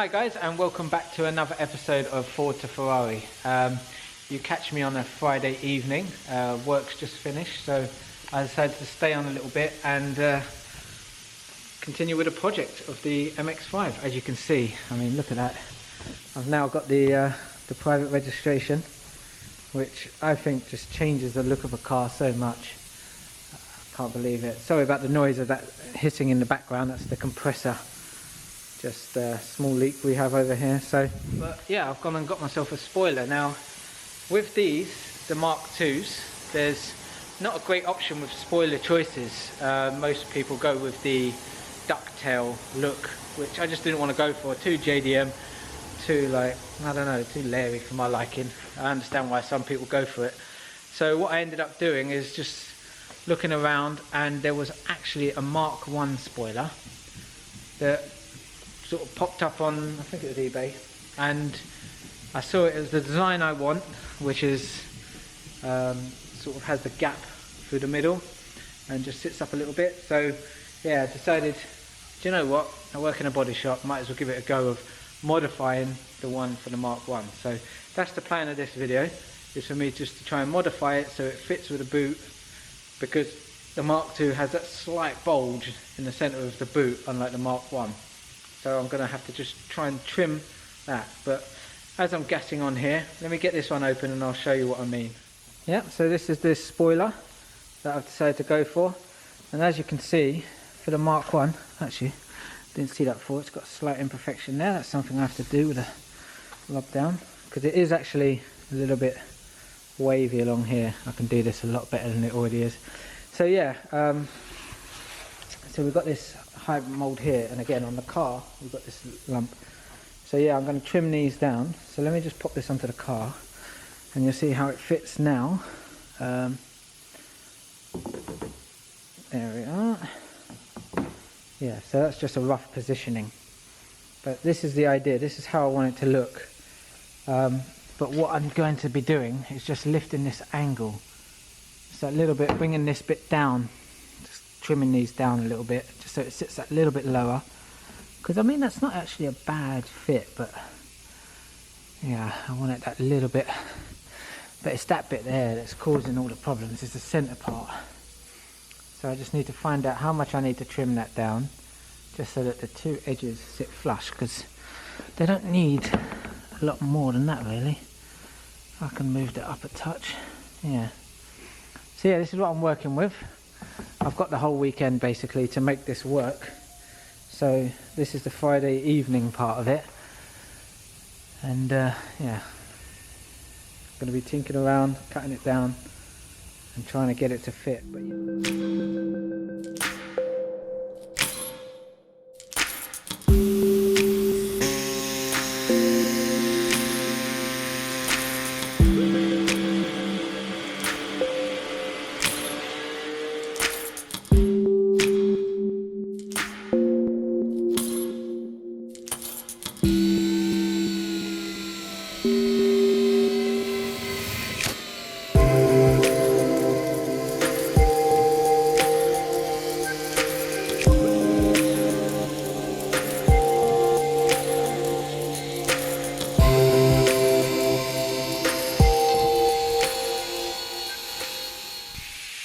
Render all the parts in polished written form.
Hi guys, and welcome back to another episode of Ford to Ferrari. You catch me on a Friday evening, work's just finished, so I decided to stay on a little bit and continue with the project of the MX5. As you can see, I mean, look at that. I've now got the private registration, which I think just changes the look of a car so much. I can't believe it. Sorry about the noise of that hitting in the background, that's the compressor. Just a small leak we have over here. But yeah, I've gone and got myself a spoiler. Now, with these, the Mark IIs, there's not a great option with spoiler choices. Most people go with the ducktail look, which I just didn't want to go for. Too JDM, too like, I don't know, too leery for my liking. I understand why some people go for it. So what I ended up doing is just looking around, and there was actually a Mark 1 spoiler that sort of popped up on, I think it was eBay, and I saw it as the design I want, which is sort of has the gap through the middle and just sits up a little bit. So yeah, I decided, do you know what, I work in a body shop, might as well give it a go of modifying the one for the Mark 1. So that's the plan of this video, is for me just to try and modify it so it fits with the boot, because the Mark 2 has that slight bulge in the center of the boot, unlike the Mark 1. So I'm going to have to just try and trim that. But as I'm gassing on here, let me get this one open and I'll show you what I mean. Yeah, so this is this spoiler that I've decided to go for. And as you can see, for the Mark 1, actually, didn't see that before, it's got a slight imperfection there. That's something I have to do with a rub down, because it is actually a little bit wavy along here. I can do this a lot better than it already is. So yeah, so we've got this high mold here, and again on the car we've got this lump. So yeah, I'm going to trim these down. So let me just pop this onto the car and you'll see how it fits now. There we are. Yeah, so that's just a rough positioning, but this is the idea. This is how I want it to look. But what I'm going to be doing is just lifting this angle, so a little bit, bringing this bit down, just trimming these down a little bit, just so it sits a little bit lower. Because I mean, that's not actually a bad fit, but yeah, I want it that little bit. But it's that bit there that's causing all the problems, is the centre part. So I just need to find out how much I need to trim that down, just so that the two edges sit flush, because they don't need a lot more than that really. I can move that up a touch. Yeah. So yeah, this is what I'm working with. I've got the whole weekend basically to make this work. So this is the Friday evening part of it. And yeah, I'm going to be tinkering around, cutting it down and trying to get it to fit. But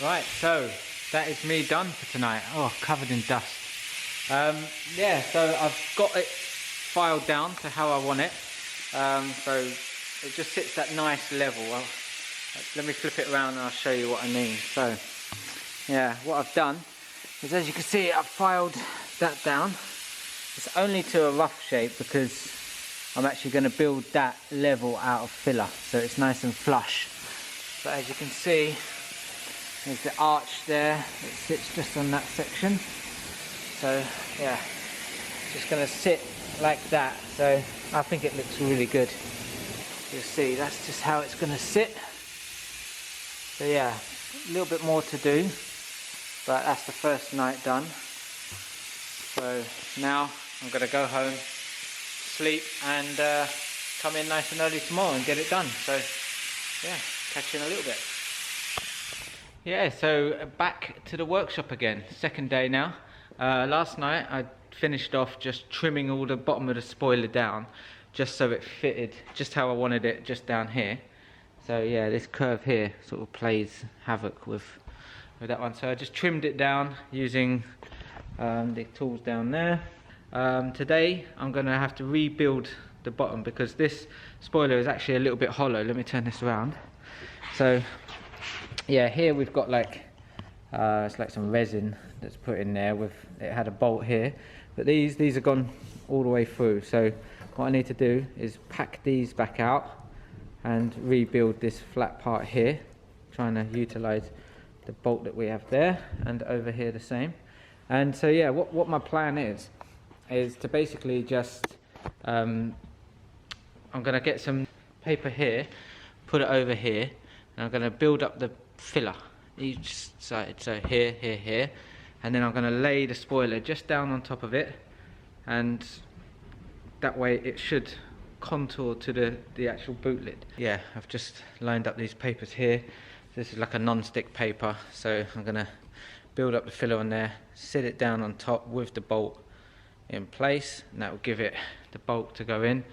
right, so that is me done for tonight. Oh, covered in dust. Yeah, so I've got it filed down to how I want it. So it just sits at nice level. Well, let me flip it around and I'll show you what I mean. So yeah, what I've done is, as you can see, I've filed that down. It's only to a rough shape because I'm actually going to build that level out of filler, so it's nice and flush. But as you can see, there's the arch there, it sits just on that section. So yeah, just going to sit like that. So I think it looks really good. You'll see, that's just how it's going to sit. So yeah, a little bit more to do, but that's the first night done. So now I'm going to go home, sleep, and come in nice and early tomorrow and get it done. So yeah, catch you in a little bit. Yeah, so back to the workshop again, second day now. Last night I finished off just trimming all the bottom of the spoiler down, just so it fitted just how I wanted it, just down here. So yeah, this curve here sort of plays havoc with that one. So I just trimmed it down using the tools down there. Today I'm going to have to rebuild the bottom because this spoiler is actually a little bit hollow. Let me turn this around. So yeah, here we've got like it's like some resin that's put in there. With it had a bolt here, but these are gone all the way through. So what I need to do is pack these back out and rebuild this flat part here, trying to utilize the bolt that we have there, and over here the same. And so yeah, what my plan is to basically just I'm gonna get some paper here, put it over here, and I'm gonna build up the filler each side. So here, and then I'm gonna lay the spoiler just down on top of it, and that way it should contour to the actual boot lid. Yeah, I've just lined up these papers here. This is like a non-stick paper, so I'm gonna build up the filler on there, sit it down on top with the bolt in place, and that will give it the bulk to go in.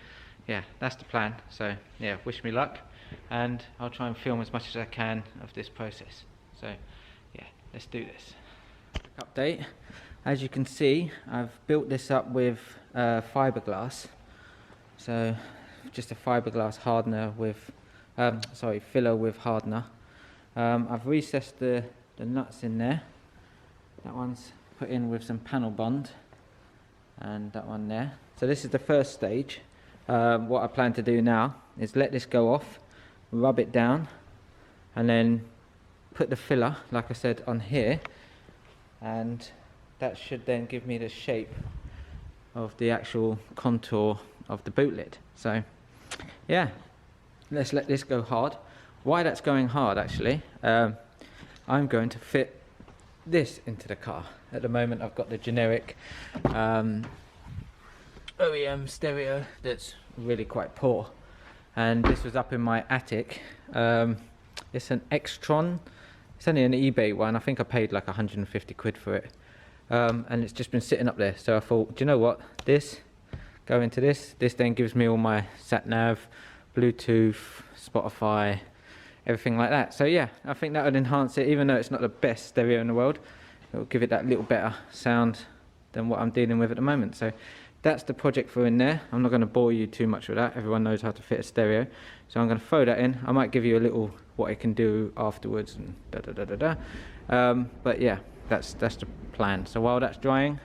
Yeah, that's the plan. So yeah, wish me luck, and I'll try and film as much as I can of this process. So yeah, let's do this. Update. As you can see, I've built this up with fiberglass. So just a fiberglass hardener with filler with hardener. I've recessed the nuts in there. That one's put in with some panel bond, and that one there. So this is the first stage. What I plan to do now is let this go off, rub it down, and then put the filler, like I said, on here, and that should then give me the shape of the actual contour of the boot lid. So yeah, let's let this go hard. Why that's going hard, actually, I'm going to fit this into the car. At the moment I've got the generic OEM stereo that's really quite poor, and this was up in my attic. It's an Extron. It's only an eBay one. I think I paid like 150 quid for it, and it's just been sitting up there. So I thought, do you know what, this go into this then gives me all my sat nav, Bluetooth, Spotify, everything like that. So yeah, I think that would enhance it. Even though it's not the best stereo in the world, it will give it that little better sound than what I'm dealing with at the moment. So that's the project for in there. I'm not going to bore you too much with that. Everyone knows how to fit a stereo. So I'm going to throw that in. I might give you a little what it can do afterwards and but yeah, that's the plan. So while that's drying,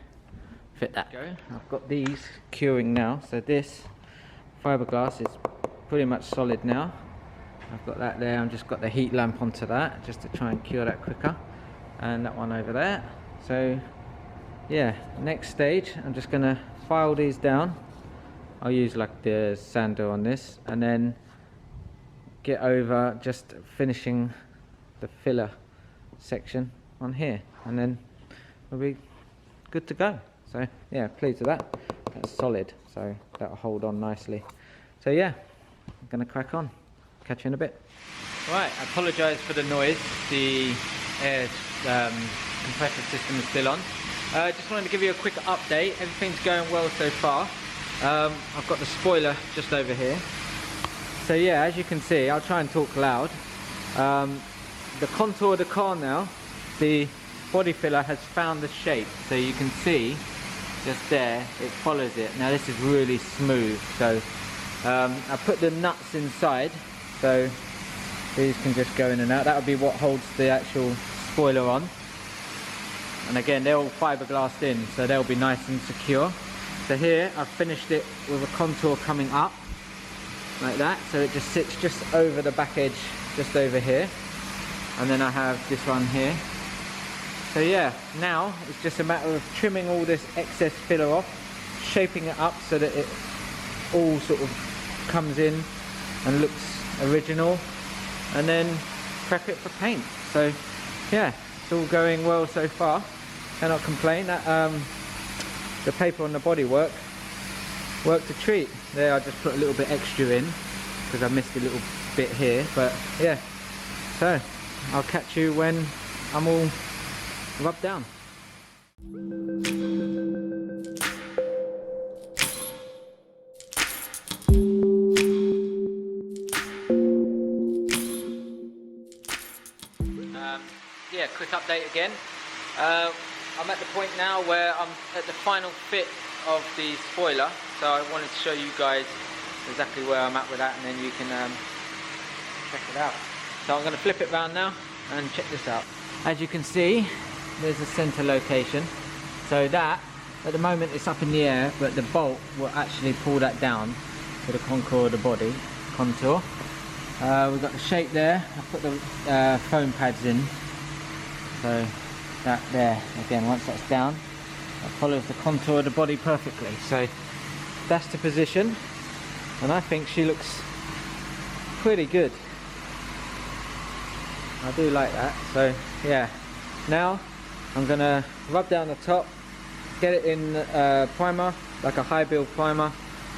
fit that. I've got these curing now. So this fiberglass is pretty much solid now. I've got that there. I've just got the heat lamp onto that just to try and cure that quicker, and that one over there. So yeah, next stage, I'm just gonna file these down. I'll use like the sander on this, and then get over just finishing the filler section on here, and then we'll be good to go. So yeah, pleased with that. That's solid, so that'll hold on nicely. So yeah, I'm gonna crack on. Catch you in a bit. Right, I apologise for the noise. The air compressor system is still on. Just wanted to give you a quick update. Everything's going well so far. I've got the spoiler just over here. So yeah, as you can see, I'll try and talk loud. The contour of the car now, the body filler has found the shape. So you can see just there, it follows it. Now this is really smooth. So I put the nuts inside, so these can just go in and out. That would be what holds the actual spoiler on. And again, they're all fiberglassed in, so they'll be nice and secure. So here, I've finished it with a contour coming up, like that. So it just sits just over the back edge, just over here. And then I have this one here. So yeah, now it's just a matter of trimming all this excess filler off, shaping it up so that it all sort of comes in and looks original, and then prep it for paint. So yeah, it's all going well so far. Cannot complain. That the paper on the body worked a treat. There, I just put a little bit extra in because I missed a little bit here, but yeah. So I'll catch you when I'm all rubbed down. quick update again. I'm at the point now where I'm at the final fit of the spoiler, so I wanted to show you guys exactly where I'm at with that, and then you can check it out. So I'm going to flip it round now and check this out. As you can see, there's a center location. So that, at the moment it's up in the air, but the bolt will actually pull that down to the contour of the body. Contour. We've got the shape there. I put the foam pads in. So that there, again, once that's down, that follows the contour of the body perfectly. So that's the position, and I think she looks pretty good. I do like that. So yeah, now I'm gonna rub down the top, get it in primer, like a high build primer,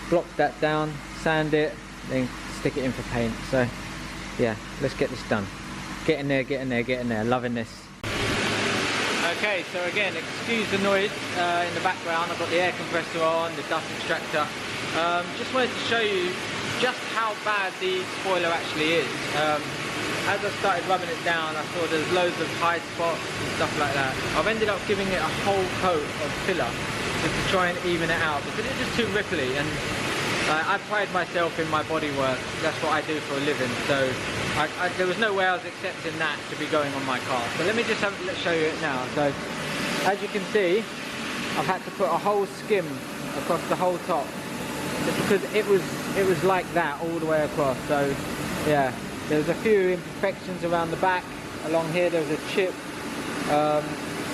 block that down, sand it, then stick it in for paint. So yeah, let's get this done. Get in there, get in there, get in there. Loving this. Okay, so again, excuse the noise in the background. I've got the air compressor on, the dust extractor. Just wanted to show you just how bad the spoiler actually is. As I started rubbing it down, I saw there's loads of high spots and stuff like that. I've ended up giving it a whole coat of filler just to try and even it out, because it's just too ripply, and I pride myself in my body work. That's what I do for a living, so there was no way I was accepting that to be going on my car. So let me just let's show you it now. So as you can see, I've had to put a whole skim across the whole top, just because it was like that all the way across. So yeah, there's a few imperfections around the back. Along here there was a chip.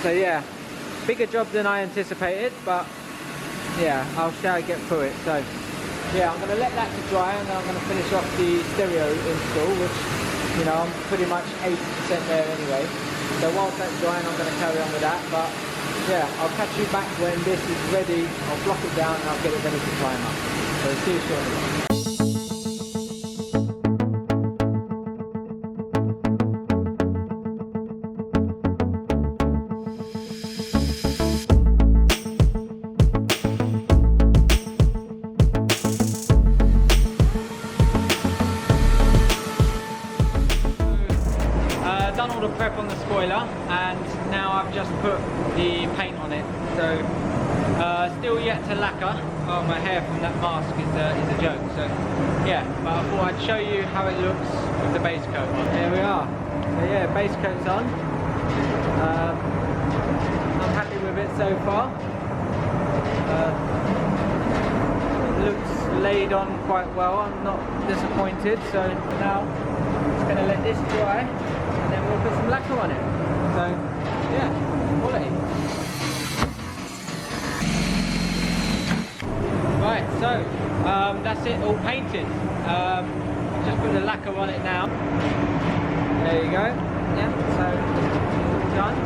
So yeah, bigger job than I anticipated, but yeah, I'll try to get through it. So yeah, I'm going to let that to dry, and then I'm going to finish off the stereo install, which, you know, I'm pretty much 80% there anyway. So whilst that's drying, I'm going to carry on with that. But yeah, I'll catch you back when this is ready. I'll block it down and I'll get it ready to prime up. So see you shortly. Done all the prep on the spoiler, and now I've just put the paint on it. So still yet to lacquer. Oh, my hair from that mask is a joke. So yeah, but I thought I'd show you how it looks with the base coat on. There we are. So yeah, base coat's on. I'm happy with it so far. It looks laid on quite well. I'm not disappointed. So now I'm just going to let this dry, and then we'll put some lacquer on it. So yeah, quality. Right, so that's it, all painted. Just put the lacquer on it now. There you go. Yeah, so done.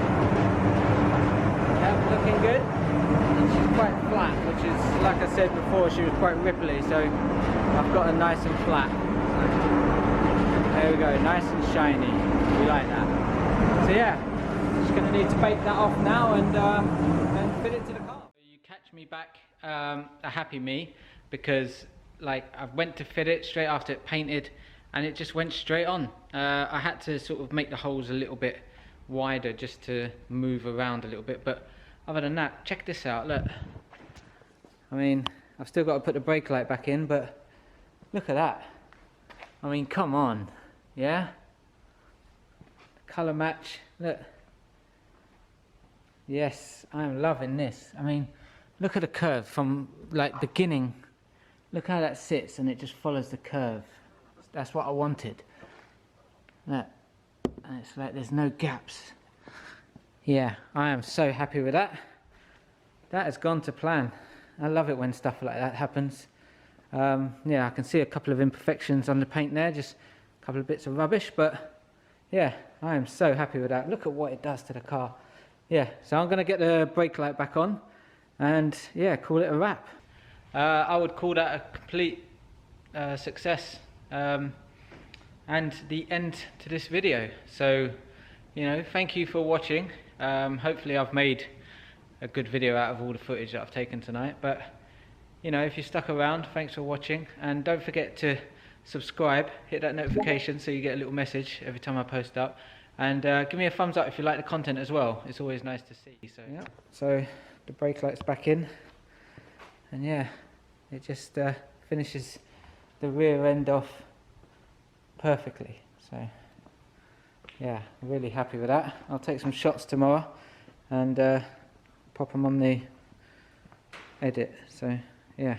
Yeah, looking good. And she's quite flat, which is, like I said before, she was quite ripply, so I've got her nice and flat. So, there we go, nice and shiny. We like that. So yeah, just going to need to bake that off now and fit it to the car. You catch me back a happy me, because like I went to fit it straight after it painted, and it just went straight on. I had to sort of make the holes a little bit wider just to move around a little bit, but other than that, check this out, look. I mean, I've still got to put the brake light back in, but look at that. I mean, come on, yeah? Colour match, look. Yes, I'm loving this. I mean, look at the curve from like beginning. Look how that sits, and it just follows the curve. That's what I wanted. Look, and it's like there's no gaps. Yeah, I am so happy with that. That has gone to plan. I love it when stuff like that happens. Yeah, I can see a couple of imperfections on the paint there, just a couple of bits of rubbish, but yeah, I am so happy with that. Look at what it does to the car. Yeah, so I'm going to get the brake light back on and yeah, call it a wrap. I would call that a complete success and the end to this video. So, you know, thank you for watching. Hopefully I've made a good video out of all the footage that I've taken tonight, but you know, if you stuck around, thanks for watching, and don't forget to subscribe, hit that notification so you get a little message every time I post up. And give me a thumbs up if you like the content as well. It's always nice to see. So yeah, so the brake light's back in, and yeah, it just finishes the rear end off perfectly. So yeah, really happy with that. I'll take some shots tomorrow and pop them on the edit. So yeah,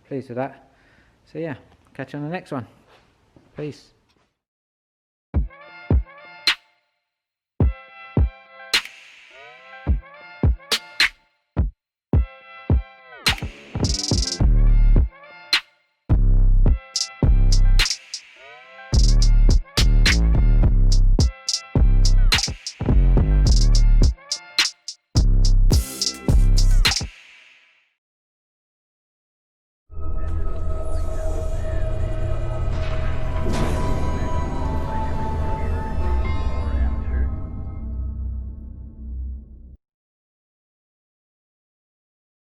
pleased with that. So yeah, catch you on the next one. Peace.